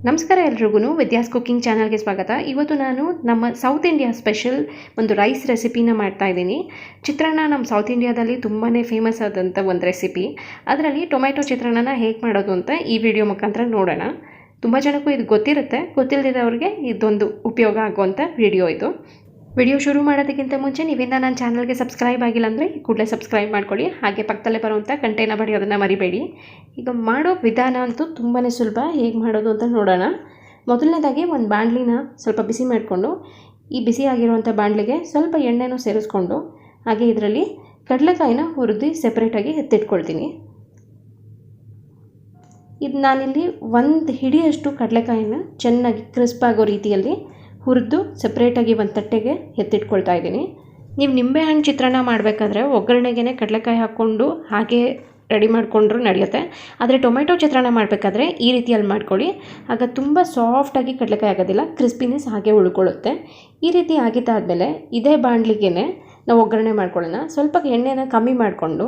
ನಮಸ್ಕಾರ ಎಲ್ರಿಗೂ ವಿದ್ಯಾಸ್ ಕುಕಿಂಗ್ ಚಾನಲ್ಗೆ ಸ್ವಾಗತ. ಇವತ್ತು ನಾನು ನಮ್ಮ ಸೌತ್ ಇಂಡಿಯಾ ಸ್ಪೆಷಲ್ ಒಂದು ರೈಸ್ ರೆಸಿಪಿನ ಮಾಡ್ತಾ ಇದ್ದೀನಿ. ಚಿತ್ರಾನ್ನ ನಮ್ಮ ಸೌತ್ ಇಂಡಿಯಾದಲ್ಲಿ ತುಂಬಾ ಫೇಮಸ್ ಆದಂಥ ಒಂದು ರೆಸಿಪಿ. ಅದರಲ್ಲಿ ಟೊಮೆಟೊ ಚಿತ್ರಾನ್ನನ ಹೇಗೆ ಮಾಡೋದು ಅಂತ ಈ ವಿಡಿಯೋ ಮುಖಾಂತರ ನೋಡೋಣ. ತುಂಬ ಜನಕ್ಕೂ ಇದು ಗೊತ್ತಿರುತ್ತೆ, ಗೊತ್ತಿಲ್ಲದಿರೋರಿಗೆ ಇದೊಂದು ಉಪಯೋಗ ಆಗುವಂಥ ವಿಡಿಯೋ ಇದು. ವಿಡಿಯೋ ಶುರು ಮಾಡೋದಕ್ಕಿಂತ ಮುಂಚೆ ನೀವಿಂದ ನನ್ನ ಚಾನಲ್ಗೆ ಸಬ್ಸ್ಕ್ರೈಬ್ ಆಗಿಲ್ಲ ಅಂದರೆ ಕೂಡಲೇ ಸಬ್ಸ್ಕ್ರೈಬ್ ಮಾಡ್ಕೊಳ್ಳಿ. ಹಾಗೆ ಪಕ್ಕದಲ್ಲೇ ಬರುವಂಥ ಗಂಟೆನ ಬಡಿಯೋದನ್ನು ಮರಿಬೇಡಿ. ಈಗ ಮಾಡೋ ವಿಧಾನ ಅಂತೂ ತುಂಬಾ ಸುಲಭ. ಹೇಗೆ ಮಾಡೋದು ಅಂತ ನೋಡೋಣ. ಮೊದಲನೇದಾಗಿ ಒಂದು ಬಾಣಲಿನ ಸ್ವಲ್ಪ ಬಿಸಿ ಮಾಡಿಕೊಂಡು, ಈ ಬಿಸಿ ಆಗಿರುವಂಥ ಬಾಣಲಿಗೆ ಸ್ವಲ್ಪ ಎಣ್ಣೆನೂ ಸೇರಿಸ್ಕೊಂಡು, ಹಾಗೆ ಇದರಲ್ಲಿ ಕಡಲೆಕಾಯಿನ ಹುರಿದು ಸೆಪ್ರೇಟಾಗಿ ಎತ್ತಿಟ್ಕೊಳ್ತೀನಿ. ಇದು ನಾನಿಲ್ಲಿ ಒಂದು ಹಿಡಿಯಷ್ಟು ಕಡಲೆಕಾಯಿನ ಚೆನ್ನಾಗಿ ಕ್ರಿಸ್ಪ್ ಆಗೋ ರೀತಿಯಲ್ಲಿ ಹುರಿದು ಸಪ್ರೇಟಾಗಿ ಒಂದು ತಟ್ಟೆಗೆ ಎತ್ತಿಟ್ಕೊಳ್ತಾ ಇದ್ದೀನಿ. ನೀವು ನಿಂಬೆಹಣ್ಣು ಚಿತ್ರಾನ್ನ ಮಾಡಬೇಕಾದ್ರೆ ಒಗ್ಗರಣೆಗೆ ಕಡಲೆಕಾಯಿ ಹಾಕ್ಕೊಂಡು ಹಾಗೆ ರೆಡಿ ಮಾಡಿಕೊಂಡ್ರೂ ನಡೆಯುತ್ತೆ. ಆದರೆ ಟೊಮೆಟೊ ಚಿತ್ರಾನ್ನ ಮಾಡಬೇಕಾದ್ರೆ ಈ ರೀತಿಯಲ್ಲಿ ಮಾಡ್ಕೊಳ್ಳಿ. ಆಗ ತುಂಬ ಸಾಫ್ಟಾಗಿ ಕಡಲೆಕಾಯಿ ಆಗೋದಿಲ್ಲ, ಕ್ರಿಸ್ಪಿನೆಸ್ ಹಾಗೆ ಉಳ್ಕೊಳ್ಳುತ್ತೆ. ಈ ರೀತಿ ಆಗಿದ್ದಾದಮೇಲೆ ಇದೇ ಬಾಣಲಿಗೆ ನಾವು ಒಗ್ಗರಣೆ ಮಾಡ್ಕೊಳ್ಳೋಣ. ಸ್ವಲ್ಪ ಎಣ್ಣೆನ ಕಮ್ಮಿ ಮಾಡಿಕೊಂಡು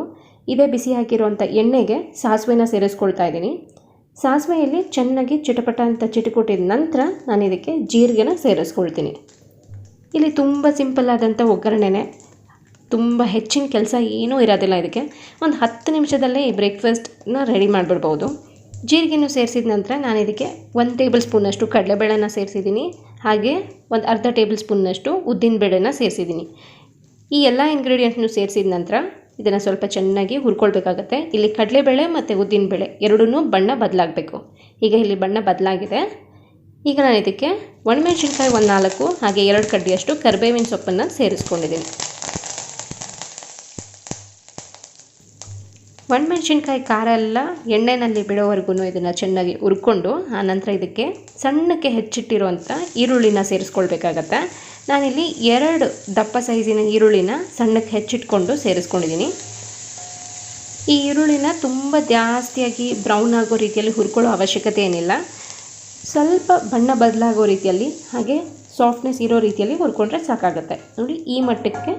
ಇದೇ ಬಿಸಿ ಹಾಕಿರುವಂಥ ಎಣ್ಣೆಗೆ ಸಾಸಿವೆನ ಸೇರಿಸ್ಕೊಳ್ತಾ ಇದ್ದೀನಿ. ಸಾಸಿವೆಯಲ್ಲಿ ಚೆನ್ನಾಗಿ ಚಿಟಪಟ ಅಂತ ಚಿಟುಕೊಟ್ಟಿದ ನಂತರ ನಾನು ಇದಕ್ಕೆ ಜೀರಿಗೆನ ಸೇರಿಸ್ಕೊಳ್ತೀನಿ. ಇಲ್ಲಿ ತುಂಬ ಸಿಂಪಲ್ ಆದಂಥ ಒಗ್ಗರಣೆನೇ, ತುಂಬ ಹೆಚ್ಚಿನ ಕೆಲಸ ಏನೂ ಇರೋದಿಲ್ಲ. ಇದಕ್ಕೆ ಒಂದು 10 ನಿಮಿಷದಲ್ಲೇ ಈ ಬ್ರೇಕ್ಫಾಸ್ಟ್ನ ರೆಡಿ ಮಾಡಿಬಿಡ್ಬೋದು. ಜೀರಿಗೆನೂ ಸೇರಿಸಿದ ನಂತರ ನಾನು ಇದಕ್ಕೆ 1 ಟೇಬಲ್ ಸ್ಪೂನಷ್ಟು ಕಡಲೆಬೇಳೆನ ಸೇರಿಸಿದ್ದೀನಿ. ಹಾಗೆ ಒಂದು ಅರ್ಧ ಟೇಬಲ್ ಸ್ಪೂನ್ನಷ್ಟು ಉದ್ದಿನಬೇಳೆನ ಸೇರಿಸಿದ್ದೀನಿ. ಈ ಎಲ್ಲ ಇಂಗ್ರೀಡಿಯೆಂಟ್ನು ಸೇರಿಸಿದ ನಂತರ ಇದನ್ನು ಸ್ವಲ್ಪ ಚೆನ್ನಾಗಿ ಹುರ್ಕೊಳ್ಬೇಕಾಗತ್ತೆ. ಇಲ್ಲಿ ಕಡಲೆಬೇಳೆ ಮತ್ತು ಉದ್ದಿನಬೇಳೆ ಎರಡೂ ಬಣ್ಣ ಬದಲಾಗಬೇಕು. ಈಗ ಇಲ್ಲಿ ಬಣ್ಣ ಬದಲಾಗಿದೆ. ಈಗ ನಾನು ಇದಕ್ಕೆ ಒಣಮೆಣಸಿನ್ಕಾಯಿ 4 ಹಾಗೆ 2 ಕಡ್ಡಿಯಷ್ಟು ಕರಿಬೇವಿನ ಸೊಪ್ಪನ್ನು ಸೇರಿಸ್ಕೊಂಡಿದ್ದೀನಿ. ಒಣಮೆಣಸಿನ್ಕಾಯಿ ಖಾರ ಎಲ್ಲ ಎಣ್ಣೆಯಲ್ಲಿ ಬಿಡೋವರೆಗೂ ಇದನ್ನು ಚೆನ್ನಾಗಿ ಹುರ್ಕೊಂಡು, ಆನಂತರ ಇದಕ್ಕೆ ಸಣ್ಣಕ್ಕೆ ಹೆಚ್ಚಿಟ್ಟಿರುವಂಥ ಈರುಳ್ಳಿನ ಸೇರಿಸ್ಕೊಳ್ಬೇಕಾಗತ್ತೆ. ನಾನಿಲ್ಲಿ 2 ದಪ್ಪ ಸೈಜಿನ ಈರುಳ್ಳಿನ ಸಣ್ಣಕ್ಕೆ ಹೆಚ್ಚಿಟ್ಕೊಂಡು ಸೇರಿಸ್ಕೊಂಡಿದ್ದೀನಿ. ಈ ಈರುಳ್ಳಿನ ತುಂಬ ಜಾಸ್ತಿಯಾಗಿ ಬ್ರೌನ್ ಆಗೋ ರೀತಿಯಲ್ಲಿ ಹುರ್ಕೊಳ್ಳೋ ಅವಶ್ಯಕತೆ ಏನಿಲ್ಲ. ಸ್ವಲ್ಪ ಬಣ್ಣ ಬದಲಾಗೋ ರೀತಿಯಲ್ಲಿ ಹಾಗೆ ಸಾಫ್ಟ್ನೆಸ್ ಇರೋ ರೀತಿಯಲ್ಲಿ ಹುರ್ಕೊಂಡ್ರೆ ಸಾಕಾಗುತ್ತೆ. ನೋಡಿ, ಈ ಮಟ್ಟಕ್ಕೆ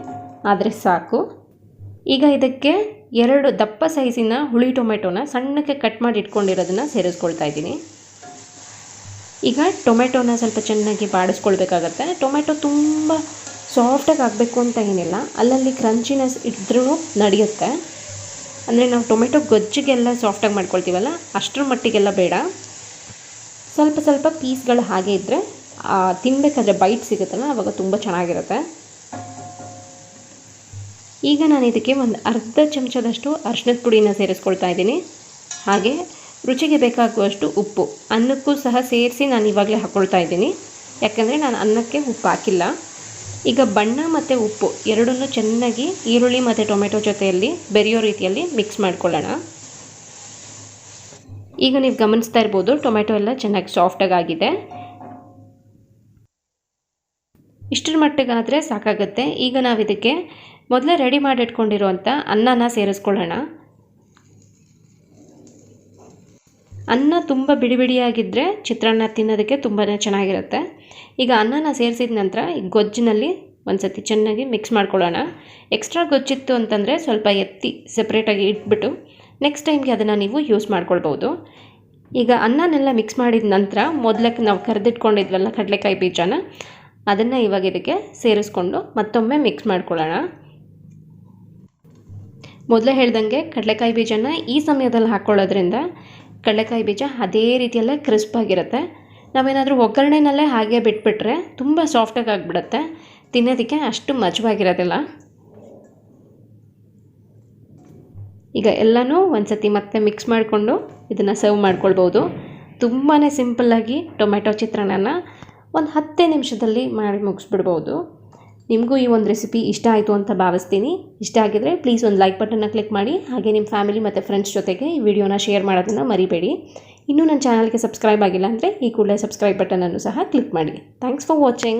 ಆದರೆ ಸಾಕು. ಈಗ ಇದಕ್ಕೆ 2 ದಪ್ಪ ಸೈಜಿನ ಹುಳಿ ಟೊಮೆಟೊನ ಸಣ್ಣಕ್ಕೆ ಕಟ್ ಮಾಡಿ ಇಟ್ಕೊಂಡಿರೋದನ್ನು ಸೇರಿಸ್ಕೊಳ್ತಾ ಇದ್ದೀನಿ. ಈಗ ಟೊಮೆಟೊನ ಸ್ವಲ್ಪ ಚೆನ್ನಾಗಿ ಬಾಡಿಸ್ಕೊಳ್ಬೇಕಾಗತ್ತೆ. ಟೊಮೆಟೊ ತುಂಬ ಸಾಫ್ಟಾಗಿ ಆಗಬೇಕು ಅಂತ ಏನಿಲ್ಲ, ಅಲ್ಲಲ್ಲಿ ಕ್ರಂಚಿನೆಸ್ ಇದ್ರೂ ನಡೆಯುತ್ತೆ. ಅಂದರೆ ನಾವು ಟೊಮೆಟೊ ಗೊಜ್ಜಿಗೆಲ್ಲ ಸಾಫ್ಟಾಗಿ ಮಾಡ್ಕೊಳ್ತೀವಲ್ಲ, ಅಷ್ಟರ ಮಟ್ಟಿಗೆಲ್ಲ ಬೇಡ. ಸ್ವಲ್ಪ ಸ್ವಲ್ಪ ಪೀಸ್ಗಳು ಹಾಗೆ ಇದ್ದರೆ ತಿನ್ನಬೇಕಾದ್ರೆ ಬೈಟ್ ಸಿಗುತ್ತಲ್ಲ, ಆವಾಗ ತುಂಬ ಚೆನ್ನಾಗಿರುತ್ತೆ. ಈಗ ನಾನು ಇದಕ್ಕೆ ಒಂದು ಅರ್ಧ ಚಮಚದಷ್ಟು ಅರಿಶಿಣದ ಪುಡಿನ ಸೇರಿಸ್ಕೊಳ್ತಾ ಇದ್ದೀನಿ. ಹಾಗೆ ರುಚಿಗೆ ಬೇಕಾಗುವಷ್ಟು ಉಪ್ಪು, ಅನ್ನಕ್ಕೂ ಸಹ ಸೇರಿಸಿ ನಾನು ಇವಾಗಲೇ ಹಾಕ್ಕೊಳ್ತಾ ಇದ್ದೀನಿ, ಯಾಕಂದರೆ ನಾನು ಅನ್ನಕ್ಕೆ ಉಪ್ಪು ಹಾಕಿಲ್ಲ. ಈಗ ಬಣ್ಣ ಮತ್ತು ಉಪ್ಪು ಎರಡನ್ನೂ ಚೆನ್ನಾಗಿ ಈರುಳ್ಳಿ ಮತ್ತು ಟೊಮೆಟೊ ಜೊತೆಯಲ್ಲಿ ಬೆರೆಯೋ ರೀತಿಯಲ್ಲಿ ಮಿಕ್ಸ್ ಮಾಡ್ಕೊಳ್ಳೋಣ. ಈಗ ನೀವು ಗಮನಿಸ್ತಾ ಇರ್ಬೋದು, ಟೊಮೆಟೊ ಎಲ್ಲ ಚೆನ್ನಾಗಿ ಸಾಫ್ಟಾಗಿ ಆಗಿದೆ. ಇಷ್ಟರ ಮಟ್ಟಿಗಾದರೆ ಸಾಕಾಗುತ್ತೆ. ಈಗ ನಾವು ಇದಕ್ಕೆ ಮೊದಲೇ ರೆಡಿ ಮಾಡಿಟ್ಕೊಂಡಿರುವಂಥ ಅನ್ನನ ಸೇರಿಸ್ಕೊಳ್ಳೋಣ. ಅನ್ನ ತುಂಬ ಬಿಡಿ ಬಿಡಿಯಾಗಿದ್ದರೆ ಚಿತ್ರಾನ್ನ ತಿನ್ನೋದಕ್ಕೆ ತುಂಬಾ ಚೆನ್ನಾಗಿರುತ್ತೆ. ಈಗ ಅನ್ನನ ಸೇರಿಸಿದ ನಂತರ ಈ ಗೊಜ್ಜಿನಲ್ಲಿ ಒಂದು ಸತಿ ಚೆನ್ನಾಗಿ ಮಿಕ್ಸ್ ಮಾಡ್ಕೊಳ್ಳೋಣ. ಎಕ್ಸ್ಟ್ರಾ ಗೊಜ್ಜಿತ್ತು ಅಂತಂದರೆ ಸ್ವಲ್ಪ ಎತ್ತಿ ಸೆಪ್ರೇಟಾಗಿ ಇಟ್ಬಿಟ್ಟು ನೆಕ್ಸ್ಟ್ ಟೈಮ್ಗೆ ಅದನ್ನು ನೀವು ಯೂಸ್ ಮಾಡ್ಕೊಳ್ಬೋದು. ಈಗ ಅನ್ನನೆಲ್ಲ ಮಿಕ್ಸ್ ಮಾಡಿದ ನಂತರ ಮೊದಲಕ್ಕೆ ನಾವು ಕರೆದಿಟ್ಕೊಂಡಿದ್ವಲ್ಲ ಕಡಲೆಕಾಯಿ ಬೀಜನ, ಅದನ್ನು ಇವಾಗ ಇದಕ್ಕೆ ಸೇರಿಸ್ಕೊಂಡು ಮತ್ತೊಮ್ಮೆ ಮಿಕ್ಸ್ ಮಾಡ್ಕೊಳ್ಳೋಣ. ಮೊದಲೇ ಹೇಳ್ದಂಗೆ ಕಡಲೆಕಾಯಿ ಬೀಜನ ಈ ಸಮಯದಲ್ಲಿ ಹಾಕ್ಕೊಳ್ಳೋದ್ರಿಂದ ಕಡಲೆಕಾಯಿ ಬೀಜ ಅದೇ ರೀತಿಯಲ್ಲೇ ಕ್ರಿಸ್ಪ್ ಆಗಿರುತ್ತೆ. ನಾವೇನಾದರೂ ಒಗ್ಗರಣೆನಲ್ಲೇ ಹಾಗೆ ಬಿಟ್ಬಿಟ್ರೆ ತುಂಬ ಸಾಫ್ಟಾಗಿ ಆಗಿಬಿಡುತ್ತೆ, ತಿನ್ನೋದಕ್ಕೆ ಅಷ್ಟು ಮಜವಾಗಿರೋದಿಲ್ಲ. ಈಗ ಎಲ್ಲನೂ ಒಂದು ಸತಿ ಮತ್ತೆ ಮಿಕ್ಸ್ ಮಾಡಿಕೊಂಡು ಇದನ್ನು ಸರ್ವ್ ಮಾಡ್ಕೊಳ್ಬೋದು. ತುಂಬಾ ಸಿಂಪಲ್ಲಾಗಿ ಟೊಮೆಟೊ ಚಿತ್ರಾನ್ನ ಒಂದು 10 ನಿಮಿಷದಲ್ಲಿ ಮಾಡಿ ಮುಗಿಸ್ಬಿಡ್ಬೋದು. ನಿಮಗೂ ಈ ಒಂದು ರೆಸಿಪಿ ಇಷ್ಟ ಆಯಿತು ಅಂತ ಭಾವಿಸ್ತೀನಿ. ಇಷ್ಟ ಆಗಿದರೆ ಪ್ಲೀಸ್ ಒಂದು ಲೈಕ್ ಬಟನ್ನ ಕ್ಲಿಕ್ ಮಾಡಿ. ಹಾಗೆ ನಿಮ್ಮ ಫ್ಯಾಮಿಲಿ ಮತ್ತು ಫ್ರೆಂಡ್ಸ್ ಜೊತೆಗೆ ಈ ವಿಡಿಯೋನ ಶೇರ್ ಮಾಡೋದನ್ನು ಮರಿಬೇಡಿ. ಇನ್ನೂ ನನ್ನ ಚಾನಲ್ಗೆ ಸಬ್ಸ್ಕ್ರೈಬ್ ಆಗಿಲ್ಲ ಅಂದರೆ ಈ ಕೂಡಲೇ ಸಬ್ಸ್ಕ್ರೈಬ್ ಬಟನನ್ನು ಸಹ ಕ್ಲಿಕ್ ಮಾಡಿ. Thanks for watching.